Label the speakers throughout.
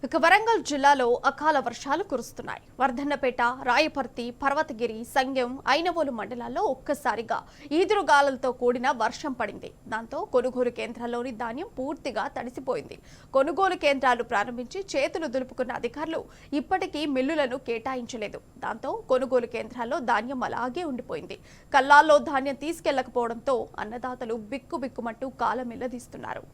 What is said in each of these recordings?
Speaker 1: ఇక వరంగల్ జిల్లాలో అకాల వర్షాలు కురుస్తున్నాయి. వర్ధన్నపేట, రాయపర్తి, పర్వతగిరి, సంగెం, ఐనవోలు మండలాల్లో ఒక్కసారిగా ఈదురుగాలులతో కూడిన వర్షం పడింది. దాంతో కొనుగోలు కేంద్రాల్లోని ధాన్యం పూర్తిగా తడిసిపోయింది. కొనుగోలు కేంద్రాలు ప్రారంభించి చేతులు దులుపుకున్న అధికారులు ఇప్పటికీ మిల్లులను కేటాయించలేదు. దాంతో కొనుగోలు కేంద్రాల్లో ధాన్యం అలాగే ఉండిపోయింది. కల్లాల్లో ధాన్యం తీసుకెళ్లకపోవడంతో అన్నదాతలు బిక్కుబిక్కుమంటూ కాలమిల్లదీస్తున్నారు.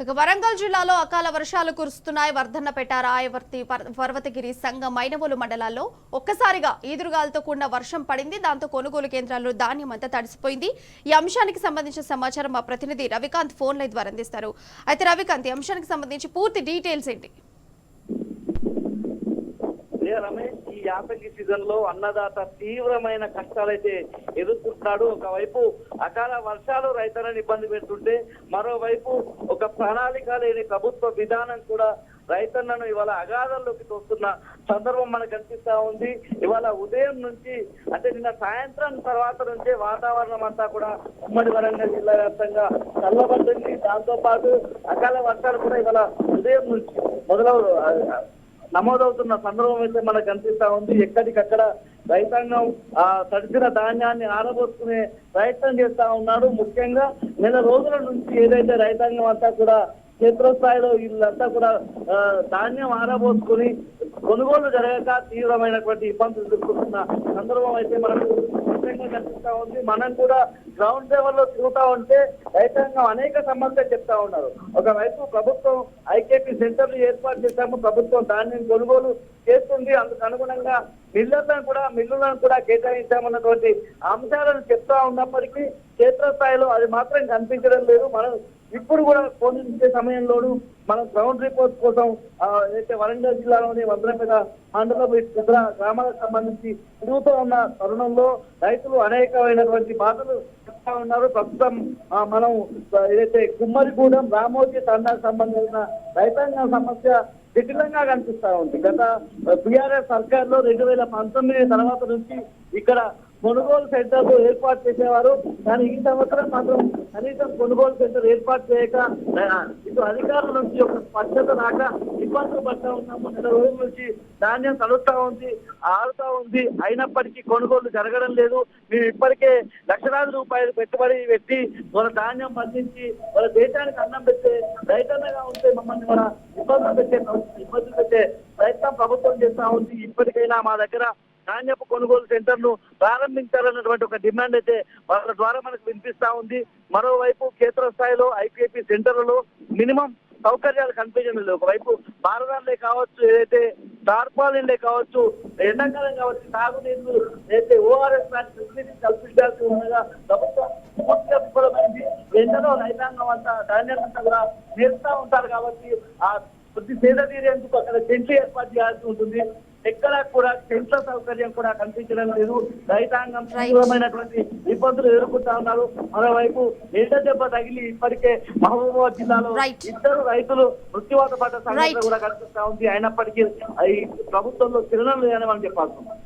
Speaker 1: ఇక వరంగల్ జిల్లాలో అకాల వర్షాలు కురుస్తున్నాయి. వర్ధన్నపేట, రాయవర్తి, పర్వతగిరి, సంగం, ఐనవోలు మండలాల్లో ఒక్కసారిగా ఈదురుగాలతో కూడిన వర్షం పడింది. దాంతో కొనుగోలు కేంద్రాల్లో ధాన్యం అంతా తడిసిపోయింది. ఈ అంశానికి సంబంధించిన సమాచారం మా ప్రతినిధి రవికాంత్ ఫోన్ లైన్ ద్వారా అందిస్తారు. అయితే రవికాంత్, ఈ అంశానికి సంబంధించి పూర్తి డీటెయిల్స్ ఏంటి?
Speaker 2: రమేష్, ఈ యాసంగి సీజన్ లో అన్నదాత తీవ్రమైన కష్టాలైతే ఎదుర్కొంటున్నాడు. ఒకవైపు అకాల వర్షాలు రైతులను ఇబ్బంది పెడుతుంటే, మరోవైపు ఒక ప్రణాళిక లేని ప్రభుత్వ విధానం కూడా రైతన్నను ఇవాళ అగాధంలోకి తోస్తున్న సందర్భం మనకు కనిపిస్తా ఉంది. ఇవాళ ఉదయం నుంచి అంటే నిన్న సాయంత్రం తర్వాత నుంచే వాతావరణం అంతా కూడా ఉమ్మడి వరంగల్ జిల్లా వ్యాప్తంగా చల్లబడుతుంది. దాంతో పాటు అకాల వర్షాలు కూడా ఇవాళ ఉదయం నుంచి నమోదవుతున్న సందర్భం అయితే మనకు కనిపిస్తా ఉంది. ఎక్కడికక్కడ రైతాంగం తడిసిన ధాన్యాన్ని ఆరబోసుకునే ప్రయత్నం చేస్తా ఉన్నాడు. ముఖ్యంగా నెల రోజుల నుంచి ఏదైతే రైతాంగం అంతా కూడా క్షేత్రస్థాయిలో వీళ్ళంతా కూడా ధాన్యం ఆరబోసుకుని కొనుగోలు జరగక తీవ్రమైనటువంటి ఇబ్బందులు ఎదుర్కొంటున్న సందర్భం అయితే మనకు ముఖ్యంగా కనిపిస్తా ఉంది. మనం కూడా గ్రౌండ్ లెవెల్లో తిరుగుతా ఉంటే రైతాంగం అనేక సమస్యలు చెప్తా ఉన్నారు. ఒకవైపు ప్రభుత్వం ఐకేపీ సెంటర్లు ఏర్పాటు చేశాము, ప్రభుత్వం ధాన్యం కొనుగోలు చేస్తుంది, అందుకు అనుగుణంగా మిల్లులను కూడా కేటాయించామన్నటువంటి అంశాలను చెప్తా ఉన్నప్పటికీ క్షేత్రస్థాయిలో అది మాత్రం కనిపించడం లేదు. మనం ఇప్పుడు కూడా పోలించే సమయంలోనూ మనం గ్రౌండ్ రిపోర్ట్ కోసం అయితే వరంగల్ జిల్లాలోని వర్ధన్నపేట మండలం ఇతర గ్రామాలకు సంబంధించి తిరుగుతూ ఉన్న తరుణంలో రైతులు అనేకమైనటువంటి బాధలు చెప్తా ఉన్నారు. ప్రస్తుతం మనం ఏదైతే కుమ్మరిగూడెం, రామోజీ తండాకు సంబంధించిన రైతాంగం సమస్య జటిలంగా కనిపిస్తా ఉంది. గత టీఆర్ఎస్ సర్కార్ లో 2019 తర్వాత నుంచి ఇక్కడ కొనుగోలు సెంటర్లు ఏర్పాటు చేసేవారు. కానీ ఈ సంవత్సరం మాత్రం కనీసం కొనుగోలు సెంటర్ ఏర్పాటు చేయక ఇటు అధికారుల నుంచి ఒక స్పష్టత రాక ఇబ్బందులు పడతా ఉన్నాము. నెల రోజుల నుంచి ధాన్యం తడుస్తా ఉంది, ఆడుతా ఉంది, అయినప్పటికీ కొనుగోలు జరగడం లేదు. మేము ఇప్పటికే లక్షలాది రూపాయలు పెట్టుబడి పెట్టి వాళ్ళ ధాన్యం పండించి వాళ్ళ దేశానికి అన్నం పెట్టే రైతన్నగా ఉంటే మమ్మల్ని కూడా ఇబ్బందులు పెట్టే ప్రయత్నం ప్రభుత్వం చేస్తా ఉంది. ఇప్పటికైనా మా దగ్గర ధాన్యపు కొనుగోలు సెంటర్ ను ప్రారంభించాలన్నటువంటి ఒక డిమాండ్ అయితే వాళ్ళ ద్వారా మనకు వినిపిస్తా ఉంది. మరోవైపు క్షేత్రస్థాయిలో ఐపీఐపీ సెంటర్లలో మినిమం సౌకర్యాలు కనిపించడం లేదు. ఒకవైపు బారదాన్లే కావచ్చు, ఏదైతే టార్పాలిన్లే కావచ్చు, ఎండాకాలం కావచ్చు, తాగునీరు ఏదైతే ఓఆర్ఎస్ కల్పించాల్సి ఉండగా ప్రభుత్వం పూర్తిగా విఫలమైంది. ఎండలో రైతాంగం అంతా ధాన్యం అంతా కూడా నేర్పుతా ఉంటారు కాబట్టి ఆ కొద్ది సేద తీరేందుకు అక్కడ టెంట్లు ఏర్పాటు చేయాల్సి ఉంటుంది. ఎక్కడ కూడా టెంట్ల సౌకర్యం కూడా కనిపించడం లేదు. రైతాంగం తీవ్రమైనటువంటి ఇబ్బందులు ఎదుర్కొంటా ఉన్నారు. మరోవైపు ఎండ దెబ్బ తగిలి ఇప్పటికే మహబూబాబాద్ జిల్లాలో 2 రైతులు మృత్యువాత పడ్డ సంఘటన కూడా కనిపిస్తా ఉంది. అయినప్పటికీ ఈ ప్రభుత్వంలో చిరునవ్వు లేదని మనం చెప్పాల్సి ఉంది.